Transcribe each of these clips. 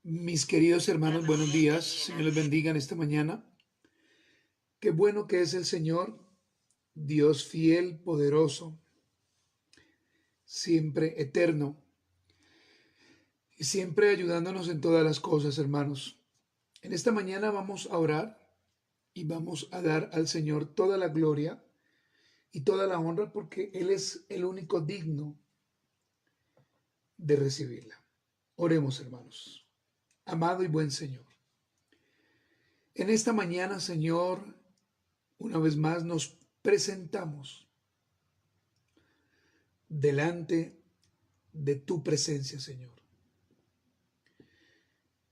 Mis queridos hermanos, buenos días. Señor les bendiga en esta mañana. Qué bueno que es el Señor, Dios fiel, poderoso, siempre eterno y siempre ayudándonos en todas las cosas, hermanos. En esta mañana vamos a orar y vamos a dar al Señor toda la gloria y toda la honra porque Él es el único digno de recibirla. Oremos, hermanos. Amado y buen Señor. En esta mañana, Señor, una vez más nos presentamos delante de tu presencia, Señor.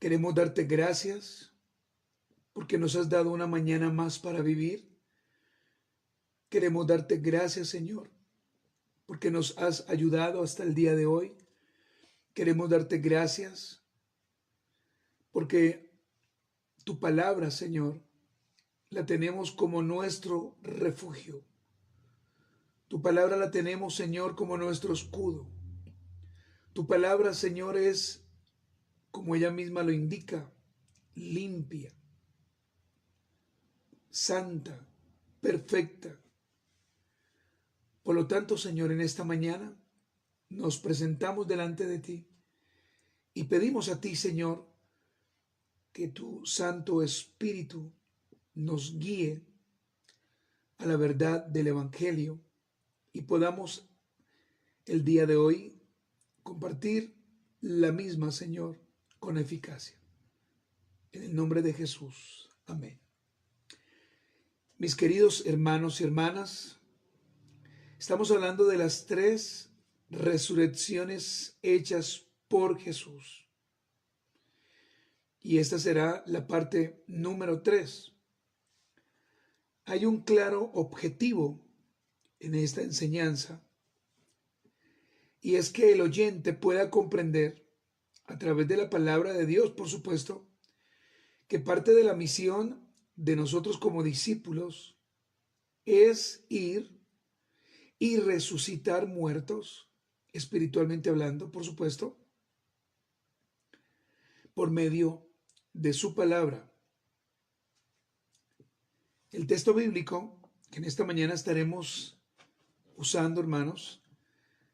Queremos darte gracias porque nos has dado una mañana más para vivir. Queremos darte gracias, Señor, porque nos has ayudado hasta el día de hoy. Queremos darte gracias porque tu palabra, Señor, la tenemos como nuestro refugio. Tu palabra la tenemos, Señor, como nuestro escudo. Tu palabra, Señor, es, como ella misma lo indica, limpia, santa, perfecta. Por lo tanto, Señor, en esta mañana nos presentamos delante de ti y pedimos a ti, Señor, que tu Santo Espíritu nos guíe a la verdad del Evangelio y podamos el día de hoy compartir la misma, Señor, con eficacia. En el nombre de Jesús. Amén. Mis queridos hermanos y hermanas, estamos hablando de las tres resurrecciones hechas por Jesús. Y esta será la parte número 3. Hay un claro objetivo en esta enseñanza y es que el oyente pueda comprender a través de la palabra de Dios, por supuesto, que parte de la misión de nosotros como discípulos es ir y resucitar muertos, espiritualmente hablando, por supuesto, por medio de su palabra. El texto bíblico que en esta mañana estaremos usando, hermanos,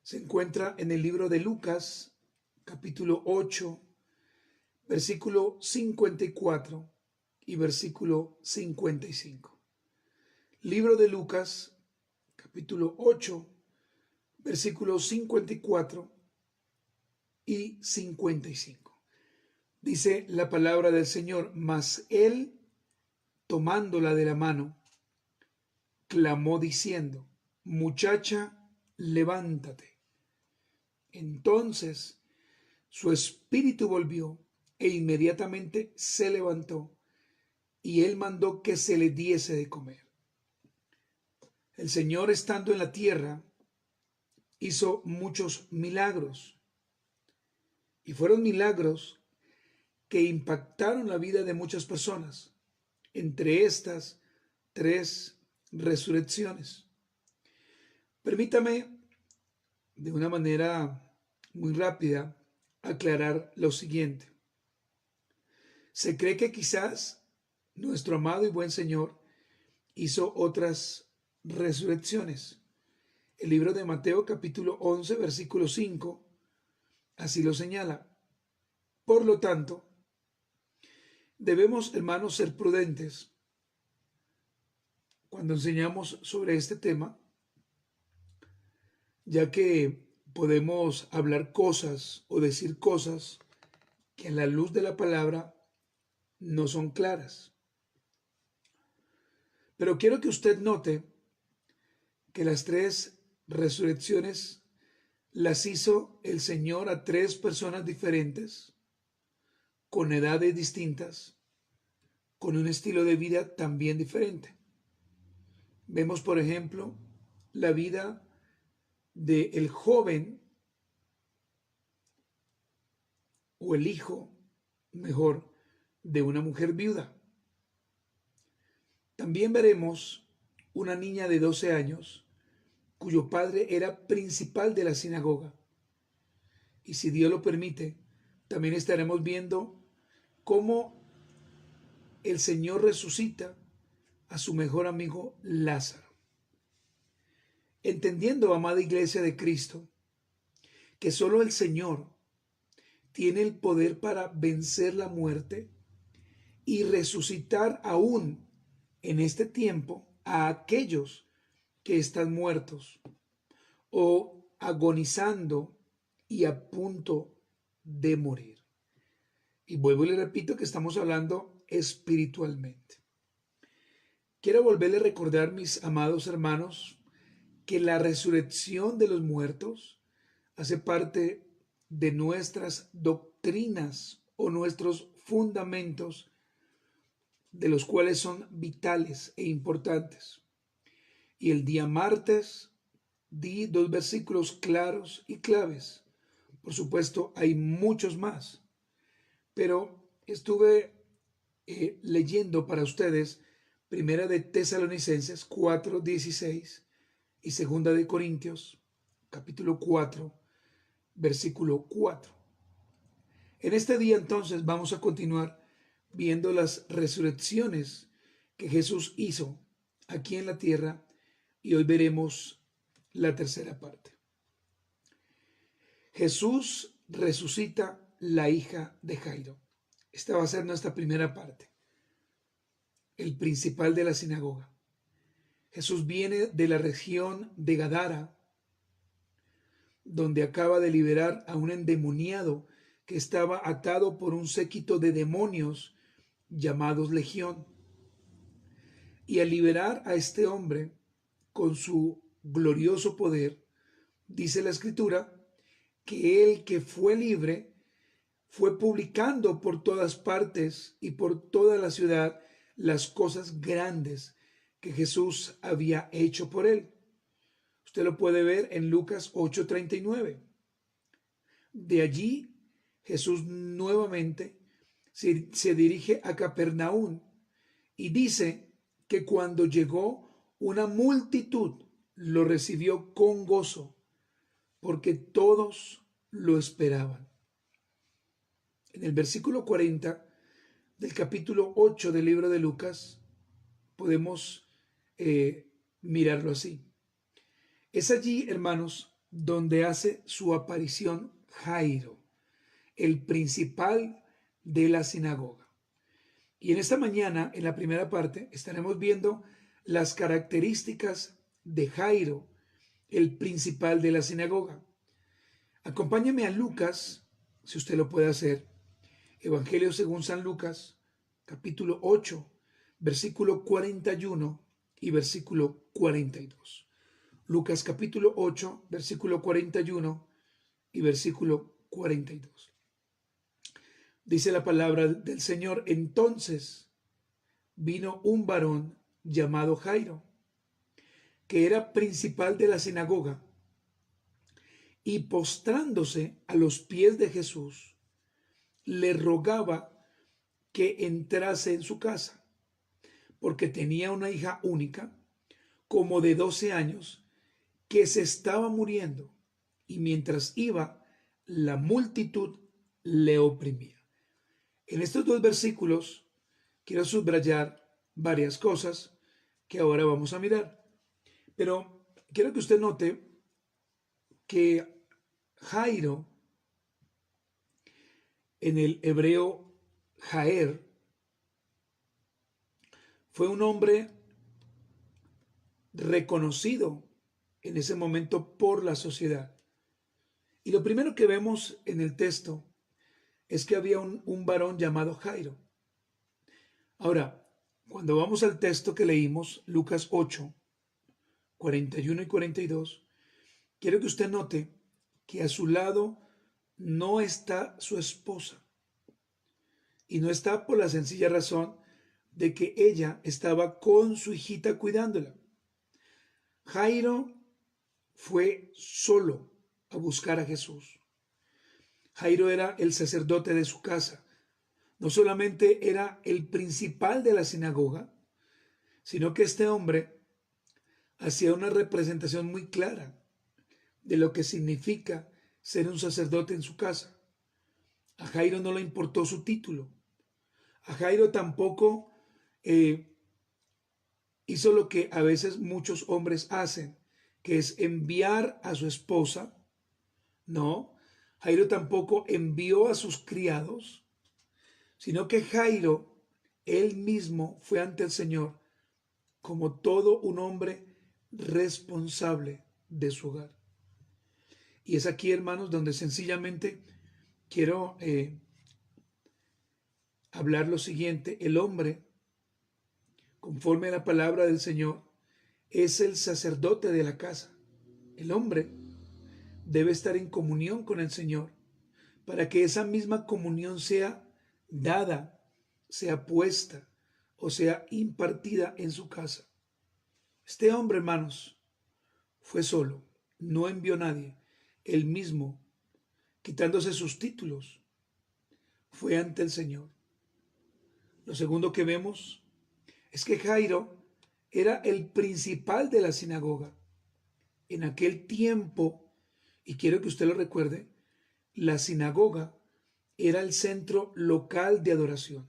se encuentra en el libro de Lucas, capítulo 8, versículo 54 y versículo 55. Libro de Lucas, capítulo 8, versículos 54 y 55. Dice la palabra del Señor: mas él, tomándola de la mano, clamó diciendo: muchacha, levántate. Entonces su espíritu volvió e inmediatamente se levantó, y él mandó que se le diese de comer. El Señor, estando en la tierra, hizo muchos milagros, y fueron milagros que impactaron la vida de muchas personas. Entre estas tres resurrecciones, permítame de una manera muy rápida aclarar lo siguiente. Se cree que quizás nuestro amado y buen Señor hizo otras resurrecciones. El libro de Mateo capítulo 11 versículo 5 así lo señala. Por lo tanto, debemos, hermanos, ser prudentes cuando enseñamos sobre este tema, ya que podemos hablar cosas o decir cosas que en la luz de la palabra no son claras. Pero quiero que usted note que las tres resurrecciones las hizo el Señor a tres personas diferentes, con edades distintas, con un estilo de vida también diferente. Vemos, por ejemplo, la vida del joven o el hijo, mejor, de una mujer viuda. También veremos una niña de 12 años cuyo padre era principal de la sinagoga. Y si Dios lo permite, también estaremos viendo cómo el Señor resucita a su mejor amigo Lázaro. Entendiendo, amada iglesia de Cristo, que solo el Señor tiene el poder para vencer la muerte y resucitar aún en este tiempo a aquellos que están muertos o agonizando y a punto de morir. Y vuelvo y le repito que estamos hablando espiritualmente. Quiero volverle a recordar, mis amados hermanos, que la resurrección de los muertos hace parte de nuestras doctrinas o nuestros fundamentos, de los cuales son vitales e importantes. Y el día martes di 2 versículos claros y claves. Por supuesto, hay muchos más, pero estuve leyendo para ustedes Primera de Tesalonicenses 4:16 y Segunda de Corintios capítulo 4, versículo 4. En este día entonces vamos a continuar viendo las resurrecciones que Jesús hizo aquí en la tierra y hoy veremos la tercera parte. Jesús resucita la hija de Jairo. Esta va a ser nuestra primera parte. El principal de la sinagoga. Jesús viene de la región de Gadara, donde acaba de liberar a un endemoniado que estaba atado por un séquito de demonios llamados Legión. Y al liberar a este hombre con su glorioso poder, dice la Escritura, que el que fue libre fue publicando por todas partes y por toda la ciudad las cosas grandes que Jesús había hecho por él. Usted lo puede ver en Lucas 8:39. De allí Jesús nuevamente se dirige a Capernaum y dice que cuando llegó, una multitud lo recibió con gozo, porque todos lo esperaban. En el versículo 40 del capítulo 8 del libro de Lucas podemos mirarlo así. Es allí, hermanos, donde hace su aparición Jairo, el principal de la sinagoga. Y en esta mañana, en la primera parte, estaremos viendo las características de Jairo, el principal de la sinagoga. Acompáñame a Lucas, si usted lo puede hacer. Evangelio según San Lucas, capítulo 8, versículo 41 y versículo 42. Lucas capítulo 8, versículo 41 y versículo 42. Dice la palabra del Señor: entonces vino un varón llamado Jairo, que era principal de la sinagoga, y postrándose a los pies de Jesús, le rogaba que entrase en su casa, porque tenía una hija única, como de 12 años, que se estaba muriendo, y mientras iba, la multitud le oprimía. En estos 2 versículos quiero subrayar varias cosas que ahora vamos a mirar, pero quiero que usted note que Jairo, en el hebreo Jaer, fue un hombre reconocido en ese momento por la sociedad. Y lo primero que vemos en el texto es que había un varón llamado Jairo. Ahora, cuando vamos al texto que leímos, Lucas 8, 41 y 42, quiero que usted note que a su lado no está su esposa. Y no está por la sencilla razón de que ella estaba con su hijita cuidándola. Jairo fue solo a buscar a Jesús. Jairo era el sacerdote de su casa. No solamente era el principal de la sinagoga, sino que este hombre hacía una representación muy clara de lo que significa ser un sacerdote en su casa. A Jairo no le importó su título, A Jairo tampoco hizo lo que a veces muchos hombres hacen, que es enviar a su esposa. No, Jairo tampoco envió a sus criados, sino que Jairo, él mismo, fue ante el Señor como todo un hombre responsable de su hogar. Y es aquí, hermanos, donde sencillamente quiero hablar lo siguiente. El hombre, conforme a la palabra del Señor, es el sacerdote de la casa. El hombre debe estar en comunión con el Señor para que esa misma comunión sea dada, sea puesta o sea impartida en su casa. Este hombre, hermanos, fue solo, no envió a nadie. Él mismo, quitándose sus títulos, fue ante el Señor. Lo segundo que vemos es que Jairo era el principal de la sinagoga. En aquel tiempo, y quiero que usted lo recuerde, la sinagoga era el centro local de adoración.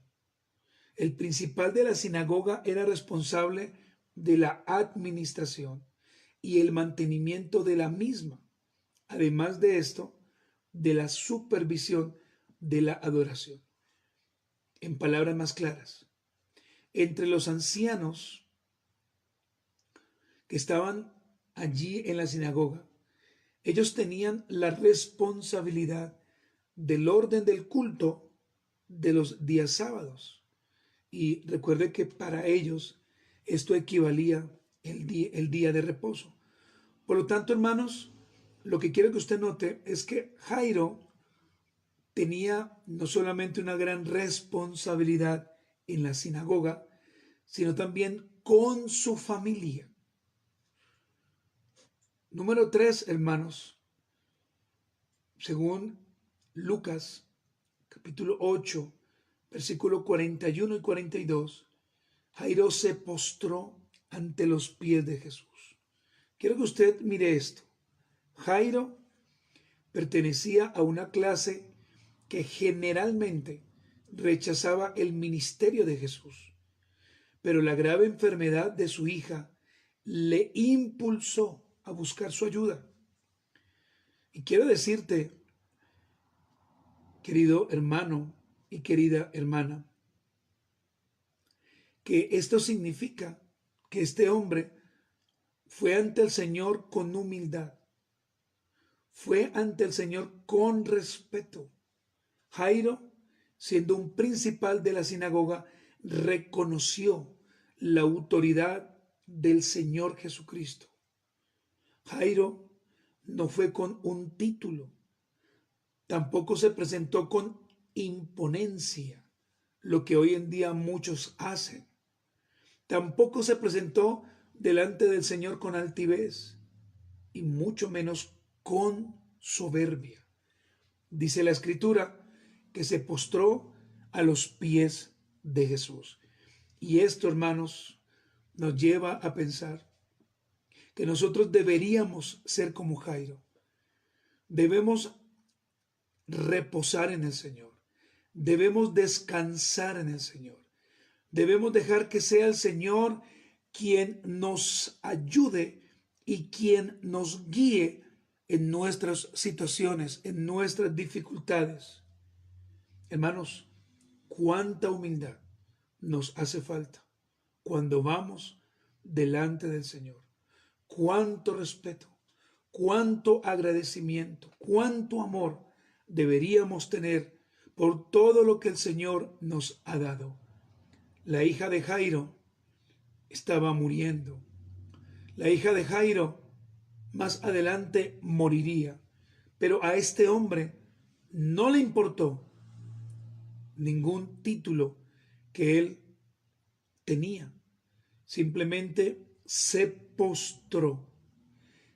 El principal de la sinagoga era responsable de la administración y el mantenimiento de la misma. Además de esto, de la supervisión de la adoración. En palabras más claras, entre los ancianos que estaban allí en la sinagoga, ellos tenían la responsabilidad del orden del culto de los días sábados. Y recuerde que para ellos esto equivalía el día de reposo. Por lo tanto, hermanos, lo que quiero que usted note es que Jairo tenía no solamente una gran responsabilidad en la sinagoga, sino también con su familia. Número 3, hermanos, según Lucas, capítulo 8, versículo 41 y 42, Jairo se postró ante los pies de Jesús. Quiero que usted mire esto. Jairo pertenecía a una clase que generalmente rechazaba el ministerio de Jesús, pero la grave enfermedad de su hija le impulsó a buscar su ayuda. Y quiero decirte, querido hermano y querida hermana, que esto significa que este hombre fue ante el Señor con humildad, fue ante el Señor con respeto. Jairo, siendo un principal de la sinagoga, reconoció la autoridad del Señor Jesucristo. Jairo no fue con un título, tampoco se presentó con imponencia, lo que hoy en día muchos hacen. Tampoco se presentó delante del Señor con altivez y mucho menos con soberbia. Dice la Escritura que se postró a los pies de Jesús. Y esto, hermanos, nos lleva a pensar que nosotros deberíamos ser como Jairo. Debemos reposar en el Señor. Debemos descansar en el Señor. Debemos dejar que sea el Señor quien nos ayude y quien nos guíe en nuestras situaciones, en nuestras dificultades. Hermanos, cuánta humildad nos hace falta cuando vamos delante del Señor. Cuánto respeto, cuánto agradecimiento, cuánto amor deberíamos tener por todo lo que el Señor nos ha dado. La hija de Jairo estaba muriendo. La hija de Jairo más adelante moriría, pero a este hombre no le importó ningún título que él tenía. Simplemente se postró,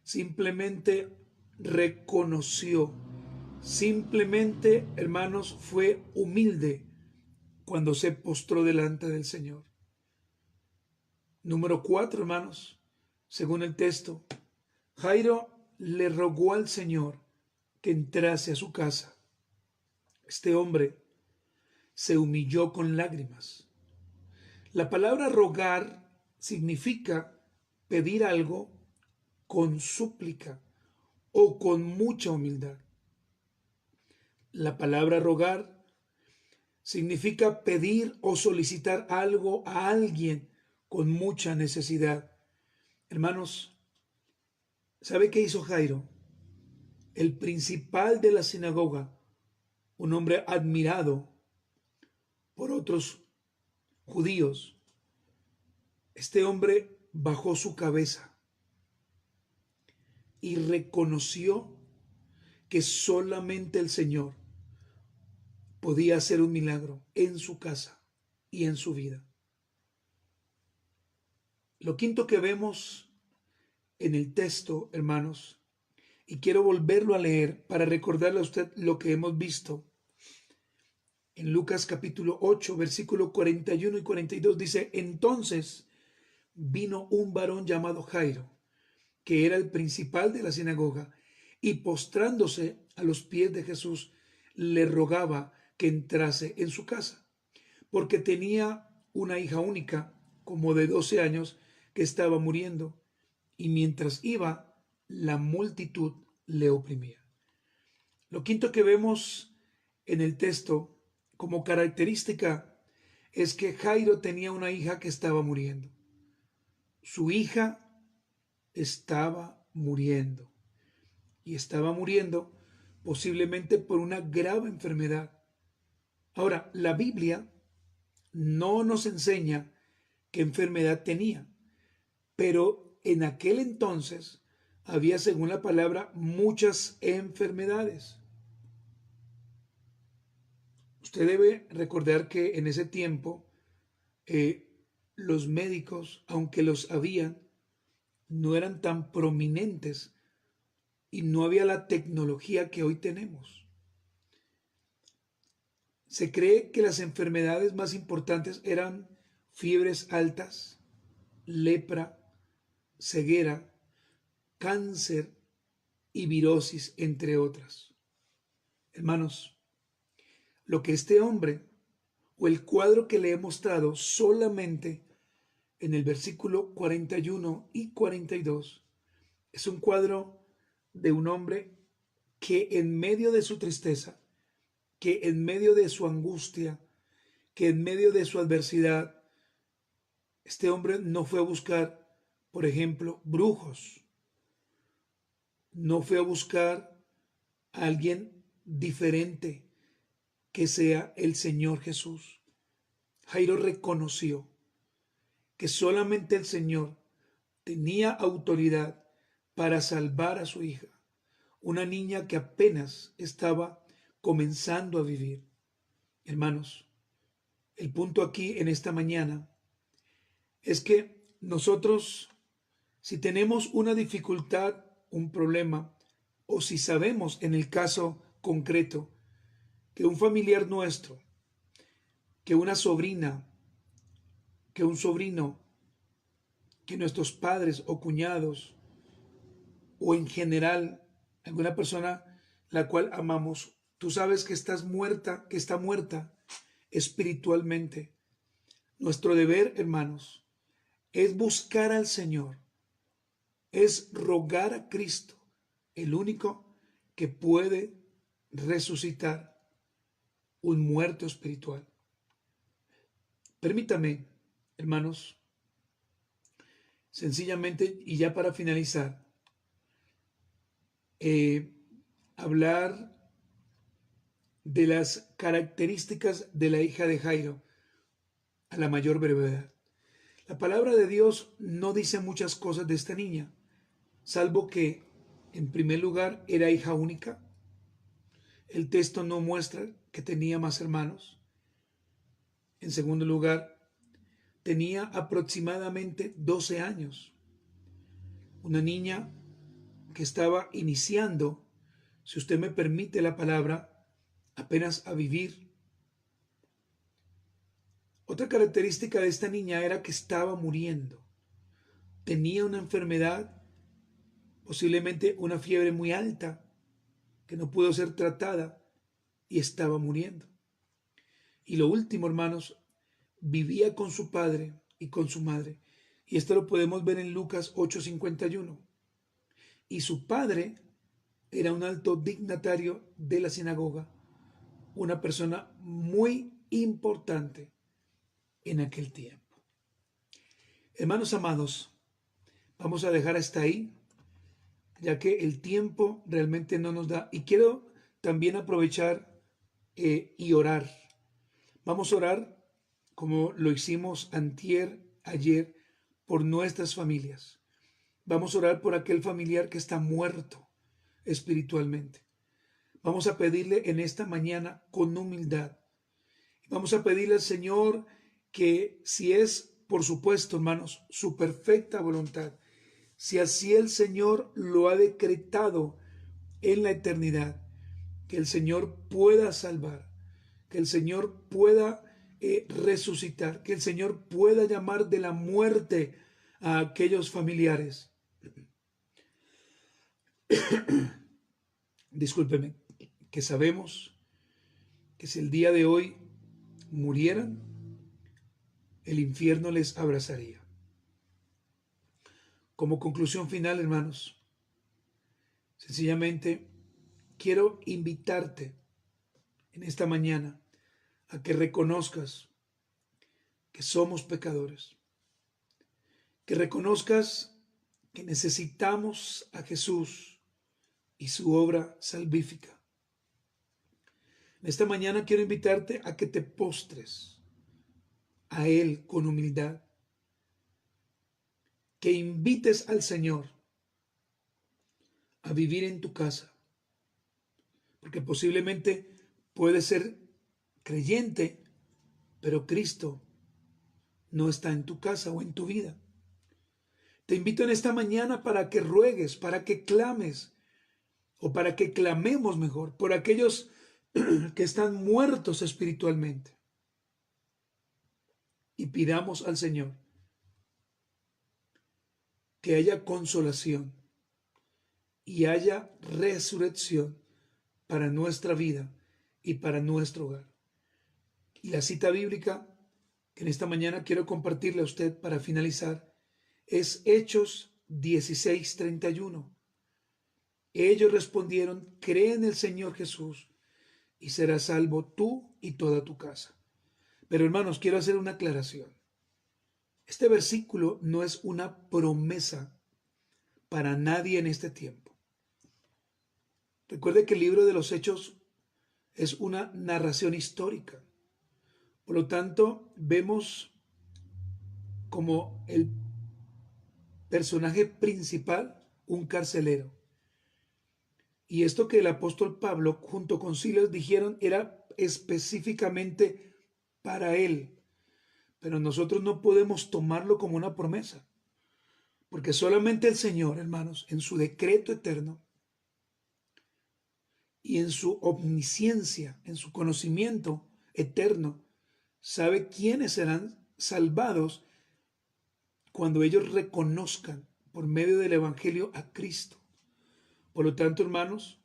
simplemente reconoció, simplemente, hermanos, fue humilde cuando se postró delante del Señor. Número 4, hermanos, según el texto, Jairo le rogó al Señor que entrase a su casa. Este hombre se humilló con lágrimas. La palabra rogar significa pedir algo con súplica o con mucha humildad. La palabra rogar significa pedir o solicitar algo a alguien con mucha necesidad. Hermanos, ¿sabe qué hizo Jairo? El principal de la sinagoga, un hombre admirado por otros judíos. Este hombre bajó su cabeza y reconoció que solamente el Señor podía hacer un milagro en su casa y en su vida. Lo quinto que vemos en el texto, hermanos, y quiero volverlo a leer para recordarle a usted lo que hemos visto. En Lucas capítulo 8, versículo 41 y 42 dice: entonces vino un varón llamado Jairo, que era el principal de la sinagoga, y postrándose a los pies de Jesús, le rogaba que entrase en su casa, porque tenía una hija única, como de 12 años, que estaba muriendo, y mientras iba, la multitud le oprimía. Lo quinto que vemos en el texto como característica es que Jairo tenía una hija que estaba muriendo. Su hija estaba muriendo, y estaba muriendo posiblemente por una grave enfermedad. Ahora, la Biblia no nos enseña qué enfermedad tenía, pero en aquel entonces había, según la palabra, muchas enfermedades. Usted debe recordar que en ese tiempo los médicos, aunque los habían, no eran tan prominentes y no había la tecnología que hoy tenemos. Se cree que las enfermedades más importantes eran fiebres altas, lepra, ceguera, cáncer y virosis, entre otras. Hermanos, lo que este hombre o el cuadro que le he mostrado solamente en el versículo 41 y 42 es un cuadro de un hombre que en medio de su tristeza, que en medio de su angustia, que en medio de su adversidad, este hombre no fue a buscar, por ejemplo, brujos, no fue a buscar a alguien diferente que sea el Señor Jesús. Jairo reconoció que solamente el Señor tenía autoridad para salvar a su hija, una niña que apenas estaba comenzando a vivir. Hermanos, el punto aquí en esta mañana es que nosotros, si tenemos una dificultad, un problema, o si sabemos en el caso concreto que un familiar nuestro, que una sobrina, que un sobrino, que nuestros padres o cuñados, o en general alguna persona la cual amamos, tú sabes que estás muerta, que está muerta espiritualmente. Nuestro deber, hermanos, es buscar al Señor, es rogar a Cristo, el único que puede resucitar un muerto espiritual. Permítame, hermanos, sencillamente, y ya para finalizar, hablar de las características de la hija de Jairo a la mayor brevedad. La palabra de Dios no dice muchas cosas de esta niña, salvo que, en primer lugar, era hija única. El texto no muestra que tenía más hermanos. En segundo lugar, tenía aproximadamente 12 años. Una niña que estaba iniciando, si usted me permite la palabra, apenas a vivir. Otra característica de esta niña era que estaba muriendo. Tenía una enfermedad, posiblemente una fiebre muy alta, que no pudo ser tratada y estaba muriendo. Y lo último, hermanos, vivía con su padre y con su madre. Y esto lo podemos ver en Lucas 8:51. Y su padre era un alto dignatario de la sinagoga, una persona muy importante en aquel tiempo. Hermanos amados, vamos a dejar hasta ahí, ya que el tiempo realmente no nos da. Y quiero también aprovechar y orar. Vamos a orar como lo hicimos antier, ayer, por nuestras familias. Vamos a orar por aquel familiar que está muerto espiritualmente. Vamos a pedirle en esta mañana con humildad. Vamos a pedirle al Señor que, si es, por supuesto, hermanos, su perfecta voluntad, si así el Señor lo ha decretado en la eternidad, que el Señor pueda salvar, que el Señor pueda resucitar, que el Señor pueda llamar de la muerte a aquellos familiares. Discúlpeme, que sabemos que si el día de hoy murieran, el infierno les abrazaría. Como conclusión final, hermanos, sencillamente quiero invitarte en esta mañana a que reconozcas que somos pecadores, que reconozcas que necesitamos a Jesús y su obra salvífica. En esta mañana quiero invitarte a que te postres a Él con humildad, que invites al Señor a vivir en tu casa, porque posiblemente puedes ser creyente, pero Cristo no está en tu casa o en tu vida. Te invito en esta mañana para que ruegues, para que clames, o para que clamemos mejor, por aquellos que están muertos espiritualmente. Y pidamos al Señor que haya consolación y haya resurrección para nuestra vida y para nuestro hogar. Y la cita bíblica que en esta mañana quiero compartirle a usted para finalizar es Hechos 16:31. Ellos respondieron: cree en el Señor Jesús y serás salvo tú y toda tu casa. Pero hermanos, quiero hacer una aclaración. Este versículo no es una promesa para nadie en este tiempo. Recuerde que el libro de los Hechos es una narración histórica. Por lo tanto, vemos como el personaje principal un carcelero. Y esto que el apóstol Pablo junto con Silas dijeron era específicamente para él. Pero nosotros no podemos tomarlo como una promesa. Porque solamente el Señor, hermanos, en su decreto eterno y en su omnisciencia, en su conocimiento eterno, sabe quiénes serán salvados cuando ellos reconozcan por medio del Evangelio a Cristo. Por lo tanto, hermanos,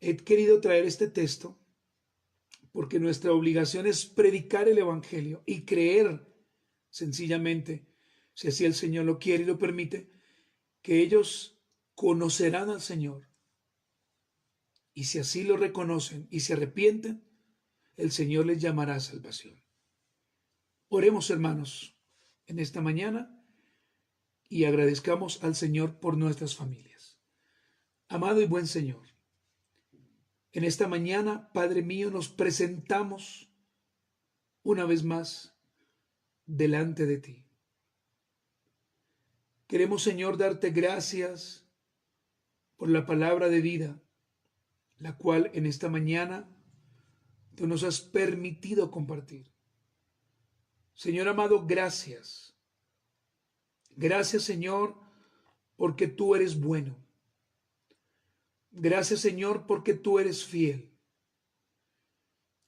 he querido traer este texto porque nuestra obligación es predicar el Evangelio y creer sencillamente, si así el Señor lo quiere y lo permite, que ellos conocerán al Señor. Y si así lo reconocen y se arrepienten, el Señor les llamará a salvación. Oremos, hermanos, en esta mañana y agradezcamos al Señor por nuestras familias. Amado y buen Señor, en esta mañana, Padre mío, nos presentamos una vez más delante de ti. Queremos, Señor, darte gracias por la palabra de vida, la cual en esta mañana tú nos has permitido compartir. Señor amado, gracias. Gracias, Señor, porque tú eres bueno. Gracias, Señor, porque tú eres fiel.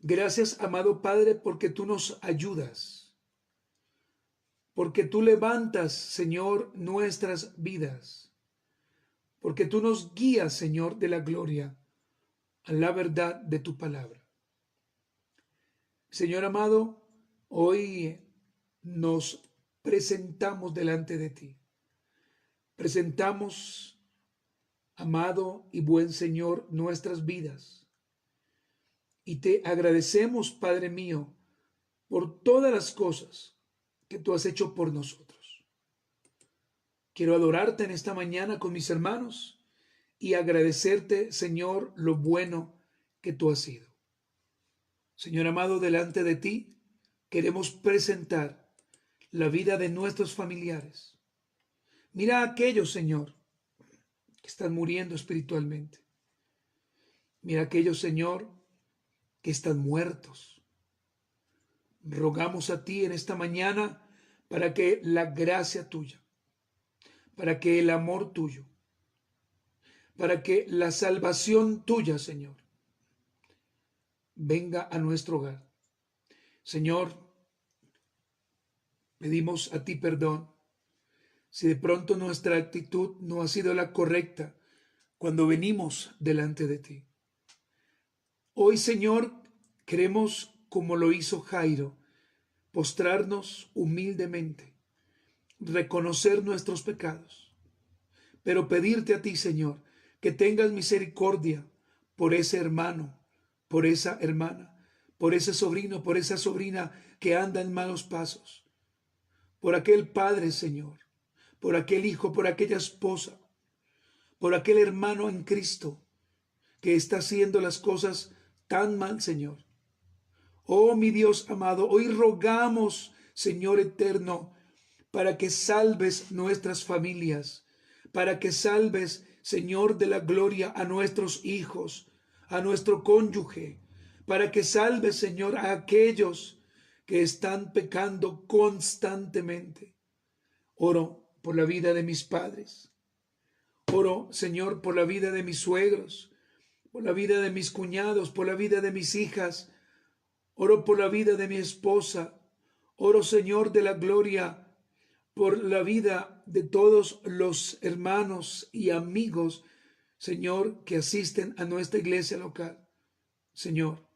Gracias, amado Padre, porque tú nos ayudas. Porque tú levantas, Señor, nuestras vidas. Porque tú nos guías, Señor, de la gloria a la verdad de tu palabra. Señor amado, hoy nos presentamos delante de ti. Presentamos, amado y buen Señor, nuestras vidas. Y te agradecemos, Padre mío, por todas las cosas que tú has hecho por nosotros. Quiero adorarte en esta mañana con mis hermanos y agradecerte, Señor, lo bueno que tú has sido. Señor amado, delante de ti queremos presentar la vida de nuestros familiares. Mira a aquellos, Señor, que están muriendo espiritualmente. Mira a aquellos, Señor, que están muertos. Rogamos a ti en esta mañana para que la gracia tuya, para que el amor tuyo, para que la salvación tuya, Señor, venga a nuestro hogar. Señor, pedimos a ti perdón si de pronto nuestra actitud no ha sido la correcta cuando venimos delante de ti. Hoy, Señor, queremos, como lo hizo Jairo, postrarnos humildemente, reconocer nuestros pecados, pero pedirte a ti, Señor, que tengas misericordia por ese hermano, por esa hermana, por ese sobrino, por esa sobrina que anda en malos pasos, por aquel padre, Señor, por aquel hijo, por aquella esposa, por aquel hermano en Cristo que está haciendo las cosas tan mal, Señor. Oh, mi Dios amado, hoy rogamos, Señor eterno, para que salves nuestras familias, para que salves, Señor de la gloria, a nuestros hijos, a nuestro cónyuge, para que salves, Señor, a aquellos que están pecando constantemente. Oro por la vida de mis padres. Oro, Señor, por la vida de mis suegros, por la vida de mis cuñados, por la vida de mis hijas. Oro por la vida de mi esposa. Oro, Señor de la gloria, por la vida de todos los hermanos y amigos, Señor, que asisten a nuestra iglesia local. Señor,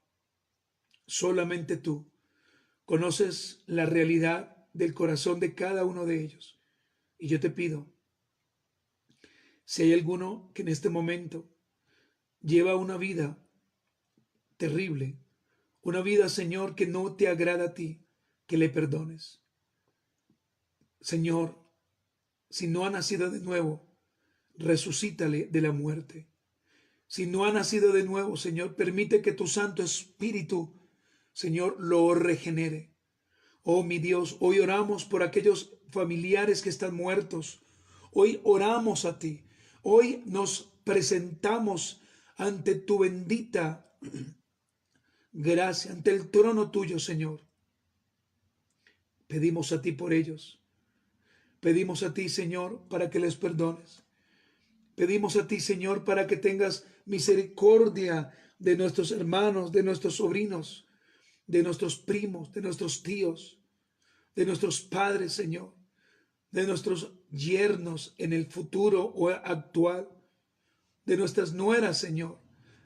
solamente tú conoces la realidad del corazón de cada uno de ellos. Y yo te pido, si hay alguno que en este momento lleva una vida terrible, una vida, Señor, que no te agrada a ti, que le perdones. Señor, si no ha nacido de nuevo, resucítale de la muerte. Si no ha nacido de nuevo, Señor, permite que tu Santo Espíritu, Señor, lo regenere. Oh, mi Dios, hoy oramos por aquellos familiares que están muertos. Hoy oramos a ti. Hoy nos presentamos ante tu bendita gracia, ante el trono tuyo, Señor. Pedimos a ti por ellos. Pedimos a ti, Señor, para que les perdones. Pedimos a ti, Señor, para que tengas misericordia de nuestros hermanos, de nuestros sobrinos, de nuestros primos, de nuestros tíos, de nuestros padres, Señor, de nuestros yernos en el futuro o actual, de nuestras nueras, Señor.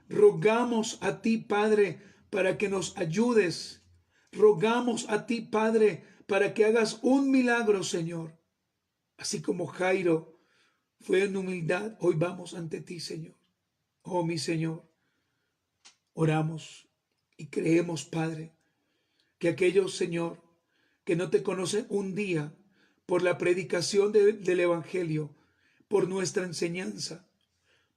Rogamos a ti, Padre, para que nos ayudes. Rogamos a ti, Padre, para que hagas un milagro, Señor. Así como Jairo fue en humildad, hoy vamos ante ti, Señor. Oh, mi Señor, oramos y creemos, Padre, que aquellos, Señor, que no te conocen un día por la predicación del Evangelio, por nuestra enseñanza,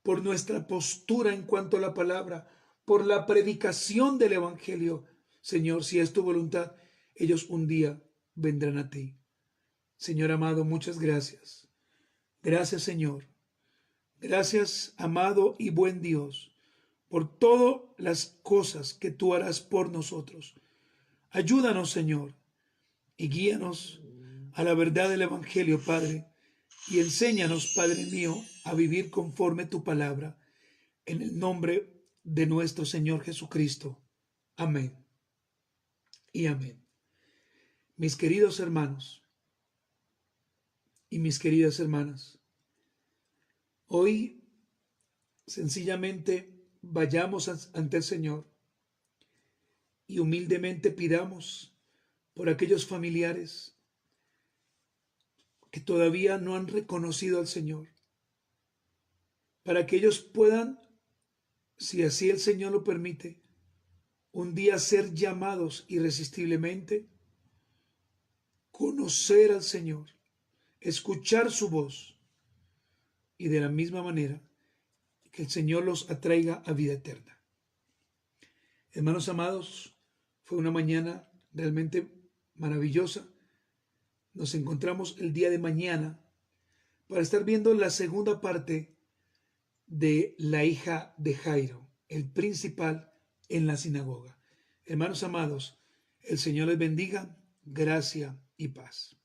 por nuestra postura en cuanto a la palabra, por la predicación del Evangelio, Señor, si es tu voluntad, ellos un día vendrán a ti. Señor amado, muchas gracias. Gracias, Señor. Gracias, amado y buen Dios, por todas las cosas que tú harás por nosotros. Ayúdanos, Señor, y guíanos a la verdad del Evangelio, Padre, y enséñanos, Padre mío, a vivir conforme tu palabra, en el nombre de nuestro Señor Jesucristo. Amén y amén. Mis queridos hermanos y mis queridas hermanas, hoy sencillamente vayamos ante el Señor y humildemente pidamos por aquellos familiares que todavía no han reconocido al Señor, para que ellos puedan, si así el Señor lo permite, un día ser llamados irresistiblemente, conocer al Señor, escuchar su voz y de la misma manera que el Señor los atraiga a vida eterna. Hermanos amados, fue una mañana realmente maravillosa. Nos encontramos el día de mañana para estar viendo la segunda parte de la hija de Jairo, el principal en la sinagoga. Hermanos amados, el Señor les bendiga, gracia y paz.